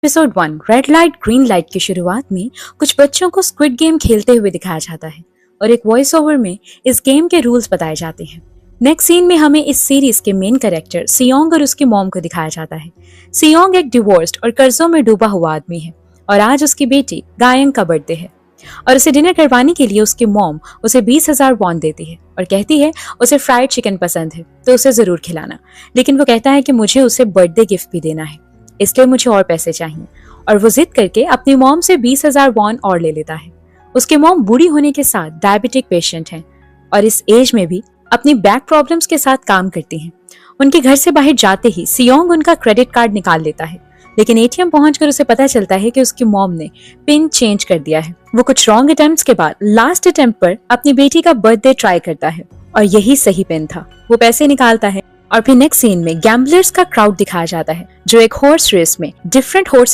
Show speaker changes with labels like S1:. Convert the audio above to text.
S1: Episode 1 red light green light की शुरुआत में कुछ बच्चों को स्क्विड गेम खेलते हुए दिखाया जाता है और एक वॉइस ओवर में इस गेम के रूल्स बताए जाते हैं। नेक्स्ट सीन में हमें इस सीरीज के मेन कैरेक्टर सियोंग और उसकी मॉम को दिखाया जाता है। सियोंग एक डिवोर्स्ड और कर्जों में डूबा हुआ आदमी है और आज उसकी बेटी गायंग का बर्थडे है और उसे डिनर करवाने के लिए उसकी मॉम उसे 20,000 वॉन देती है और कहती है उसे फ्राइड चिकन पसंद है तो उसे जरूर खिलाना, लेकिन वो कहता है कि मुझे उसे बर्थडे गिफ्ट भी देना है, इसलिए मुझे और पैसे चाहिए और वो जिद करके अपनी मॉम से 20,000 वॉन और ले लेता है। उसकी मॉम बूढ़ी होने के साथ डायबिटिक पेशेंट है और इस एज में भी अपनी बैक प्रॉब्लम्स के साथ काम करती हैं। उनके घर से बाहर जाते ही सियोंग उनका क्रेडिट कार्ड निकाल लेता है, लेकिन एटीएम पहुंचकर उसे पता चलता है कि उसकी मॉम ने पिन चेंज कर दिया है। वो कुछ रॉन्ग अटेम्प्ट्स के बाद लास्ट अटेम्प्ट पर अपनी बेटी का बर्थडे ट्राई करता है और यही सही पिन था। वो पैसे निकालता है और फिर नेक्स्ट सीन में गैम्बलर्स का क्राउड दिखाया जाता है जो एक हॉर्स रेस में डिफरेंट हॉर्सेस